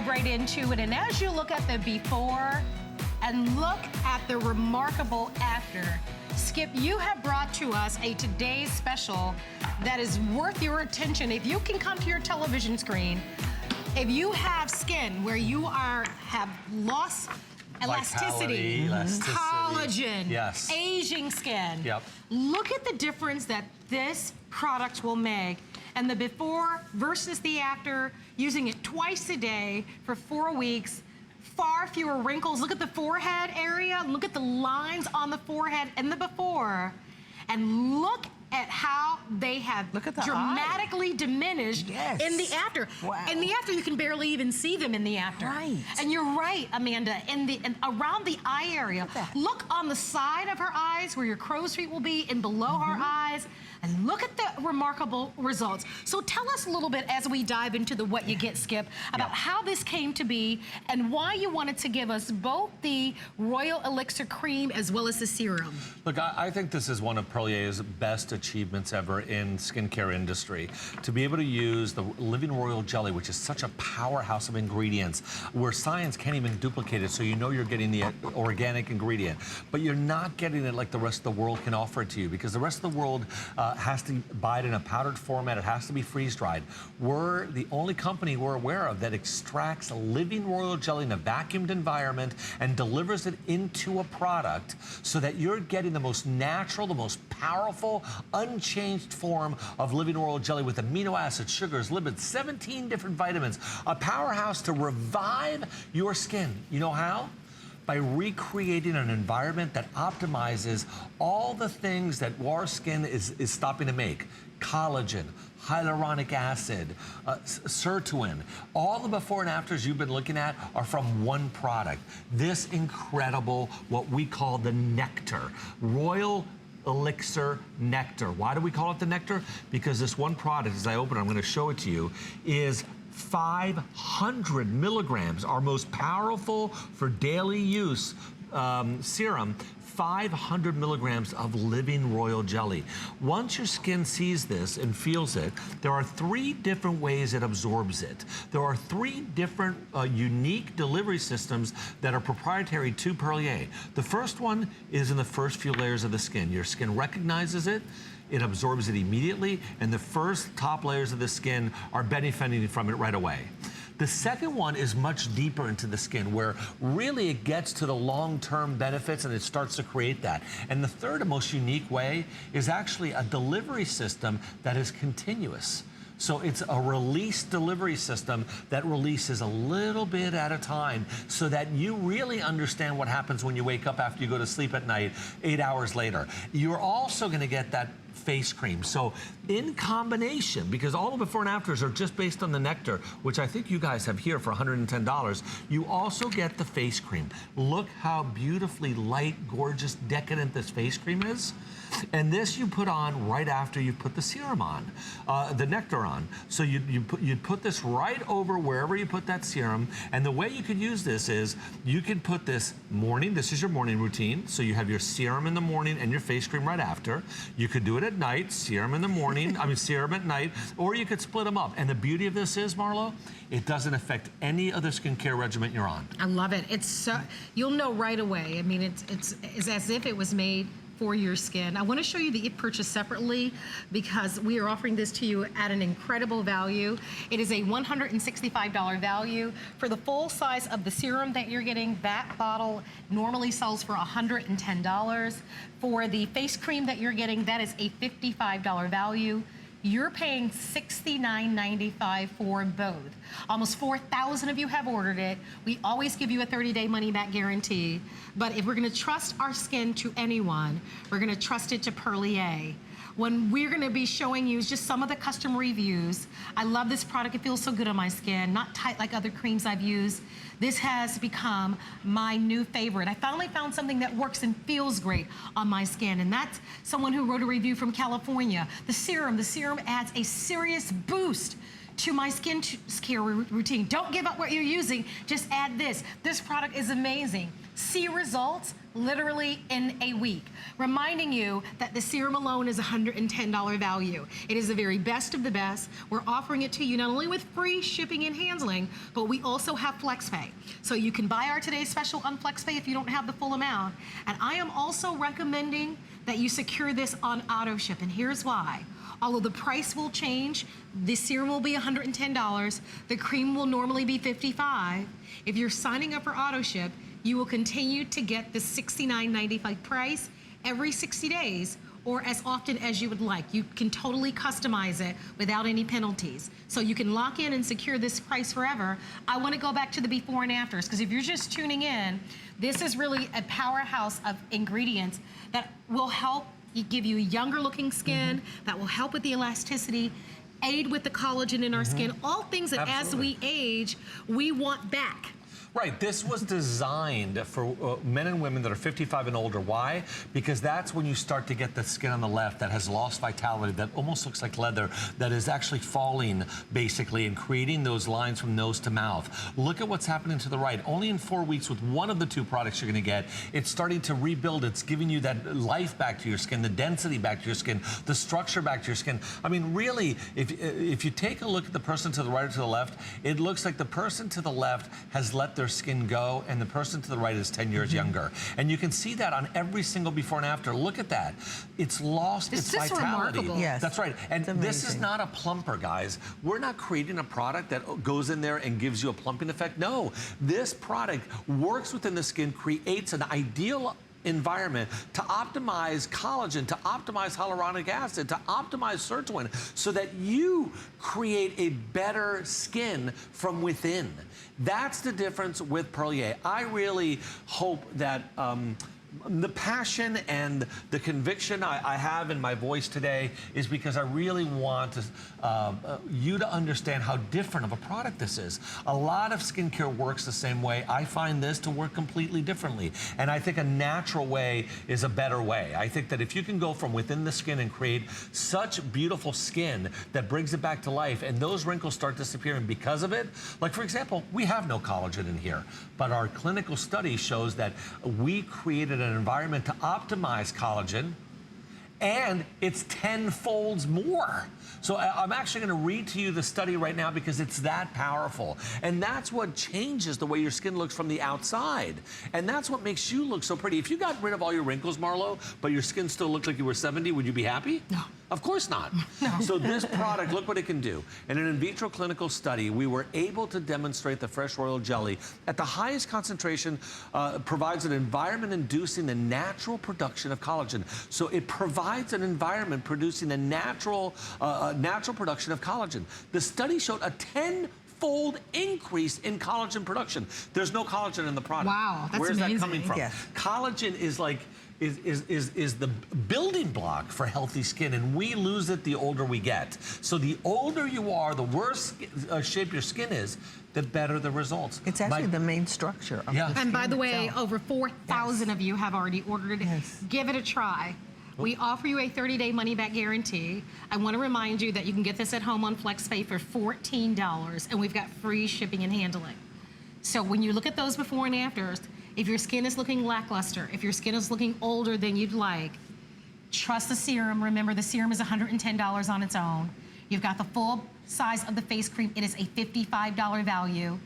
dive right into it. And as you look at the before and look at the remarkable after, Skip, you have brought to us a today's special that is worth your attention. If you can come to your television screen, if you have skin where you have lost elasticity, collagen, yes, aging skin, yep, look at the difference that this product will make. And the before versus the after, using it twice a day for 4 weeks, far fewer wrinkles. Look at the forehead area. Look at the lines on the forehead in the before. And look at how they have dramatically diminished in the after. Wow. In the after, you can barely even see them in the after. Right. And you're right, Amanda, around the eye area. Look on the side of her eyes where your crow's feet will be and below her eyes. And look at the remarkable results. So tell us a little bit as we dive into the what you get, Skip, about how this came to be and why you wanted to give us both the Royal Elixir cream as well as the serum. Look, I think this is one of Perlier's best achievements ever in skincare industry. To be able to use the Living Royal Jelly, which is such a powerhouse of ingredients, where science can't even duplicate it, so you know you're getting the organic ingredient, but you're not getting it like the rest of the world can offer it to you, because the rest of the world has to buy it in a powdered format. It has to be freeze-dried. We're the only company we're aware of that extracts Living Royal Jelly in a vacuumed environment and delivers it into a product so that you're getting the most natural, the most powerful, unchanged form of Living Royal Jelly with amino acids, sugars, lipids, 17 different vitamins, a powerhouse to revive your skin. You know how? By recreating an environment that optimizes all the things that our skin is stopping to make. Collagen, hyaluronic acid, sirtuin. All the before and afters you've been looking at are from one product. This incredible, what we call the nectar. Royal Elixir Nectar. Why do we call it the nectar? Because this one product, as I open it, I'm gonna show it to you, is 500 milligrams, our most powerful for daily use serum, 500 milligrams of Living Royal Jelly. Once your skin sees this and feels it, there are 3 different ways it absorbs it. There are 3 different unique delivery systems that are proprietary to Perlier. The first one is in the first few layers of the skin. Your skin recognizes it, it absorbs it immediately, and the first top layers of the skin are benefiting from it right away. The second one is much deeper into the skin, where really it gets to the long-term benefits and it starts to create that. And the third and most unique way is actually a delivery system that is continuous. So it's a release delivery system that releases a little bit at a time so that you really understand what happens when you wake up after you go to sleep at night 8 hours later. You're also gonna get that face cream. So in combination, because all the before and afters are just based on the nectar, which I think you guys have here for $110, you also get the face cream. Look how beautifully light, gorgeous, decadent this face cream is. And this you put on right after you put the serum on, the nectar on. So you'd put this right over wherever you put that serum. And the way you could use this is you can put this morning, this is your morning routine. So you have your serum in the morning and your face cream right after. You could do it at night, serum in the morning, serum at night, or you could split them up. And the beauty of this is, Marlo, it doesn't affect any other skincare regimen you're on. I love it. It's so, you'll know right away. I mean, it's as if it was made for your skin. I want to show you the purchase separately because we are offering this to you at an incredible value. It is a $165 value. For the full size of the serum that you're getting, that bottle normally sells for $110. For the face cream that you're getting, that is a $55 value. You're paying $69.95 for both. Almost 4,000 of you have ordered it. We always give you a 30-day money-back guarantee. But if we're gonna trust our skin to anyone, we're gonna trust it to Perlier. When we're gonna be showing you just some of the custom reviews. I love this product, it feels so good on my skin, not tight like other creams I've used. This has become my new favorite. I finally found something that works and feels great on my skin, and that's someone who wrote a review from California. The serum adds a serious boost to my skin care routine. Don't give up what you're using, just add this. This product is amazing. see results literally in a week. Reminding you that the serum alone is $110 value. It is the very best of the best. We're offering it to you not only with free shipping and handling, but we also have FlexPay. So you can buy our today's special on FlexPay if you don't have the full amount. And I am also recommending that you secure this on auto ship, and here's why. Although the price will change, the serum will be $110, the cream will normally be $55. If you're signing up for auto ship, you will continue to get the $69.95 price every 60 days or as often as you would like. You can totally customize it without any penalties. So you can lock in and secure this price forever. I want to go back to the before and afters, because if you're just tuning in, this is really a powerhouse of ingredients that will help give you younger looking skin, that will help with the elasticity, aid with the collagen in our skin, all things that as we age, we want back. Right, this was designed for men and women that are 55 and older. Why? Because that's when you start to get the skin on the left that has lost vitality, that almost looks like leather, that is actually falling, basically, and creating those lines from nose to mouth. Look at what's happening to the right. Only in 4 weeks with one of the two products you're gonna get, it's starting to rebuild. It's giving you that life back to your skin, the density back to your skin, the structure back to your skin. I mean, really, if you take a look at the person to the right or to the left, it looks like the person to the left has let their skin go, and the person to the right is 10 years younger. And you can see that on every single before and after. Look at that. It's lost its vitality. Remarkable. Yes. That's right. And this is not a plumper, guys. We're not creating a product that goes in there and gives you a plumping effect. No, this product works within the skin, creates an ideal environment to optimize collagen, to optimize hyaluronic acid, to optimize sirtuin, so that you create a better skin from within. That's the difference with Perlier. I really hope that the passion and the conviction I have in my voice today is because I really want you to understand how different of a product this is. A lot of skincare works the same way. I find this to work completely differently. And I think a natural way is a better way. I think that if you can go from within the skin and create such beautiful skin that brings it back to life, and those wrinkles start disappearing because of it, like for example, we have no collagen in here, but our clinical study shows that we created an environment to optimize collagen, and it's 10-folds more. So I'm actually going to read to you the study right now because it's that powerful. And that's what changes the way your skin looks from the outside. And that's what makes you look so pretty. If you got rid of all your wrinkles, Marlo, but your skin still looked like you were 70, would you be happy? No. Of course not. No. So this product, look what it can do. In an in vitro clinical study, we were able to demonstrate the fresh royal jelly at the highest concentration provides an environment inducing the natural production of collagen. So it provides an environment producing the natural production of collagen. The study showed a 10-fold increase in collagen production. There's no collagen in the product. Wow, that's Where's amazing. that coming from? Yes. Collagen is like is the building block for healthy skin, and we lose it the older we get. So the older you are, the worse shape your skin is, the better the results. It's actually the main structure of Yeah. the And by skin the way, itself. over 4,000 of you have already ordered. Yes. Give it a try. We offer you a 30-day money-back guarantee. I want to remind you that you can get this at home on FlexPay for $14, and we've got free shipping and handling. So when you look at those before and afters, if your skin is looking lackluster, if your skin is looking older than you'd like, trust the serum. Remember, the serum is $110 on its own. You've got the full size of the face cream. It is a $55 value.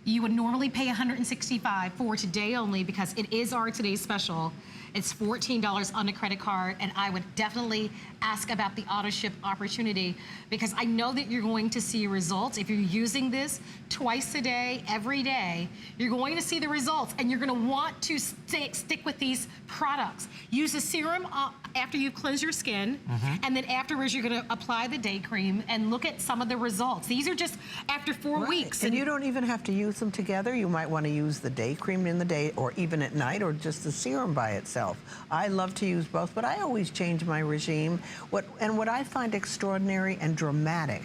You would normally pay $165 for today only because it is our today's special. It's $14 on the credit card, and I would definitely ask about the auto ship opportunity because I know that you're going to see results. If you're using this twice a day, every day, you're going to see the results, and you're going to want to stick with these products. Use the serum after you cleanse your skin, and then afterwards you're going to apply the day cream and look at some of the results. These are just after 4 weeks. And you don't even have to use them together. You might want to use the day cream in the day or even at night, or just the serum by itself. I love to use both, but I always change my regime. What I find extraordinary and dramatic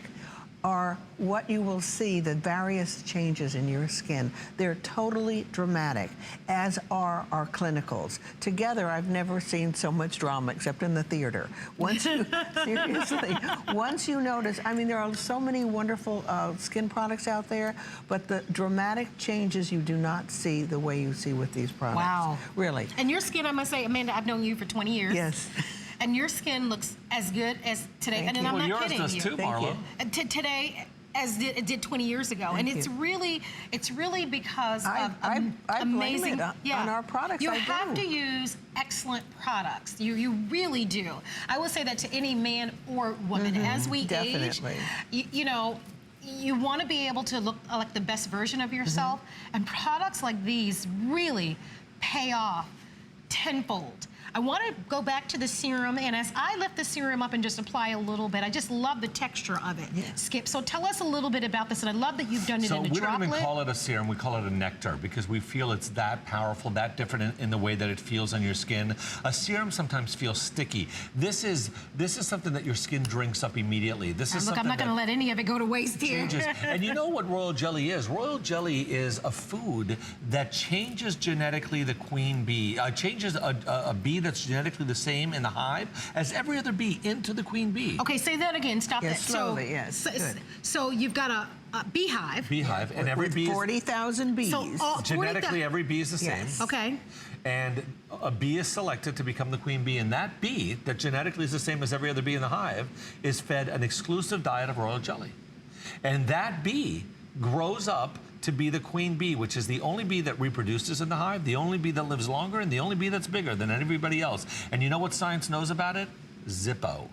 are what you will see, the various changes in your skin. They're totally dramatic, as are our clinicals. Together, I've never seen so much drama except in the theater. Once you, seriously, once you notice, I mean, there are so many wonderful skin products out there, but the dramatic changes you do not see the way you see with these products. Wow. Really. And your skin, I must say, Amanda, I've known you for 20 years. Yes. And your skin looks as good as today. Thank and you. I'm Well, not yours kidding does you. too, Marla. Today, as it did 20 years ago. Thank and it's you. really because of I amazing. blame it on our products. You I have do. to use excellent products. You really do. I will say that to any man or woman. As we definitely. age, you know, you want to be able to look like the best version of yourself. And products like these really pay off tenfold. I want to go back to the serum, and as I lift the serum up and just apply a little bit, I just love the texture of it. Yeah. Skip, so tell us a little bit about this, and I love that you've done it So in a we droplet. don't even call it a serum, we call it a nectar, because we feel it's that powerful, that different in the way that it feels on your skin. A serum sometimes feels sticky. This is something that your skin drinks up immediately. This is Look, I'm something not going to let any of it go to waste here. changes. And you know what royal jelly is? Royal jelly is a food that changes genetically the queen bee, changes a bee that's genetically the same in the hive as every other bee into the queen bee. Okay, say that again. Stop Yes, that. slowly, yes, So, good. so you've got a beehive. Beehive, and every With bee is 40,000 bees. So all 40,000 genetically every bee is the same. Yes. Okay. And a bee is selected to become the queen bee, and that bee, that genetically is the same as every other bee in the hive, is fed an exclusive diet of royal jelly. And that bee grows up to be the queen bee, which is the only bee that reproduces in the hive, the only bee that lives longer, and the only bee that's bigger than everybody else. And you know what science knows about it? Zippo.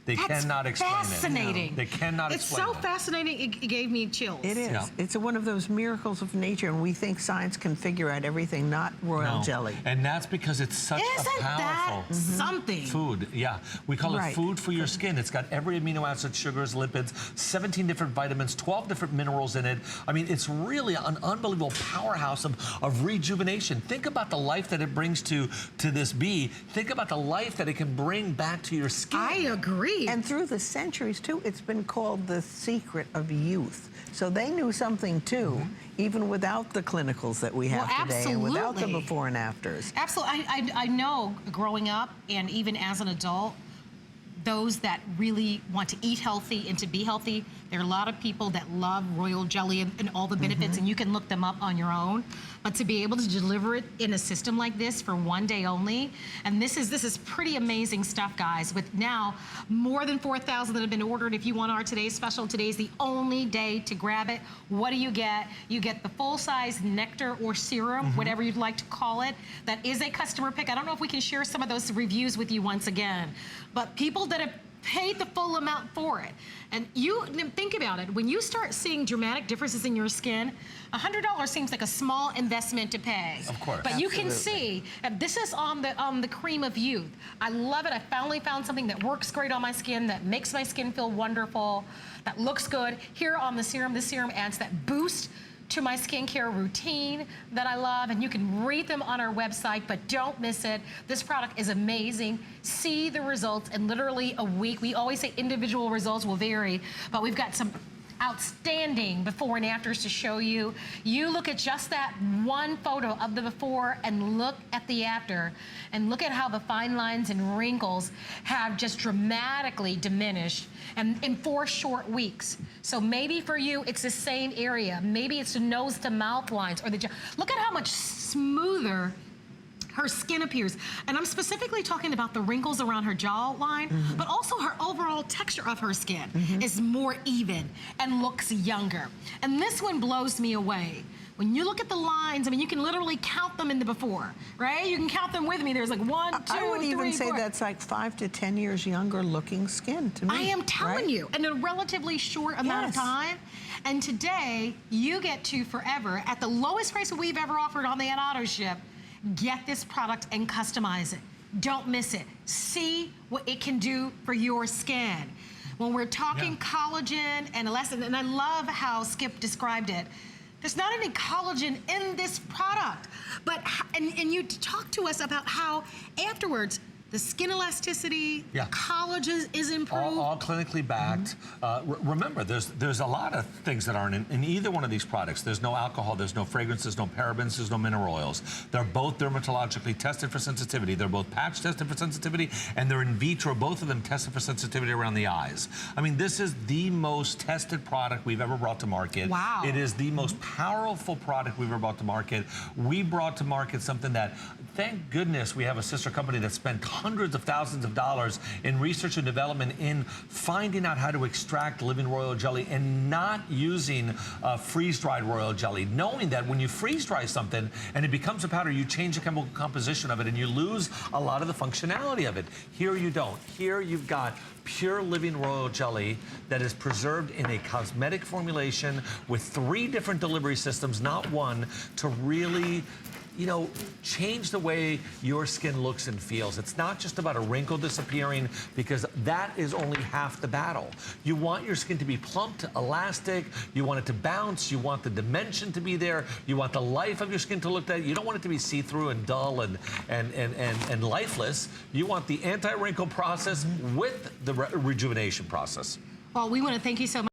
They That's cannot explain fascinating. it. They cannot It's explain so it. fascinating, it gave me chills. It is. Yeah. It's one of those miracles of nature, and we think science can figure out everything, not royal No. jelly. And that's because it's such Isn't a powerful that something? food. Yeah, we call Right. it food for your skin. It's got every amino acid, sugars, lipids, 17 different vitamins, 12 different minerals in it. I mean, it's really an unbelievable powerhouse of rejuvenation. Think about the life that it brings to this bee. Think about the life that it can bring back to your skin. I agree. And through the centuries, too, it's been called the secret of youth. So they knew something, too, even without the clinicals that we have Well, today and without the absolutely. before and afters. Absolutely. I know growing up and even as an adult, those that really want to eat healthy and to be healthy, there are a lot of people that love royal jelly and all the benefits, and you can look them up on your own. But to be able to deliver it in a system like this for one day only, and this is pretty amazing stuff, guys, with now more than 4,000 that have been ordered. If you want our today's special, today's the only day to grab it. What do you get? You get the full-size nectar or serum, whatever you'd like to call it. That is a customer pick. I don't know if we can share some of those reviews with you once again, but people that have paid the full amount for it. And you think about it, when you start seeing dramatic differences in your skin, $100 seems like a small investment to pay. Of course. But you can Absolutely. see, this is on the cream of youth. I love it. I finally found something that works great on my skin, that makes my skin feel wonderful, that looks good. Here on the serum adds that boost to my skincare routine that I love, and you can read them on our website, but don't miss it. This product is amazing. See the results in literally a week. We always say individual results will vary, but we've got some outstanding before and afters to show you. You look at just that one photo of the before and look at the after, and look at how the fine lines and wrinkles have just dramatically diminished and in 4 short weeks. So maybe for you, it's the same area. Maybe it's the nose to mouth lines or the look at how much smoother her skin appears. And I'm specifically talking about the wrinkles around her jawline, but also her overall texture of her skin is more even and looks younger. And this one blows me away. When you look at the lines, I mean, you can literally count them in the before, right? You can count them with me. There's like 1, 2, 3, I would even say 4. that's like 5 to 10 years younger looking skin to me. I am telling right? you, in a relatively short amount of Yes. time. And today, you get to forever, at the lowest price that we've ever offered on the auto ship, get this product and customize it. Don't miss it. See what it can do for your skin. When we're talking collagen and elastin, and I love how Skip described it, there's not any collagen in this product. But, and you talk to us about how afterwards, the skin elasticity, Yeah. collagen is improved. All clinically backed. Remember, there's a lot of things that aren't in either one of these products. There's no alcohol, there's no fragrance, there's no parabens, there's no mineral oils. They're both dermatologically tested for sensitivity. They're both patch tested for sensitivity, and they're in vitro, both of them tested for sensitivity around the eyes. I mean, this is the most tested product we've ever brought to market. Wow. It is the most powerful product we've ever brought to market. We brought to market something that, thank goodness, we have a sister company that spent hundreds of thousands of dollars in research and development in finding out how to extract living royal jelly and not using freeze-dried royal jelly, knowing that when you freeze-dry something and it becomes a powder, you change the chemical composition of it and you lose a lot of the functionality of it. Here you don't. Here you've got pure living royal jelly that is preserved in a cosmetic formulation with 3 different delivery systems, not one, to really, you know, change the way your skin looks and feels. It's not just about a wrinkle disappearing, because that is only half the battle. You want your skin to be plump, elastic, you want it to bounce, you want the dimension to be there, you want the life of your skin to look that. You don't want it to be see-through and dull and lifeless. You want the anti-wrinkle process with the rejuvenation process. Well, we want to thank you so much.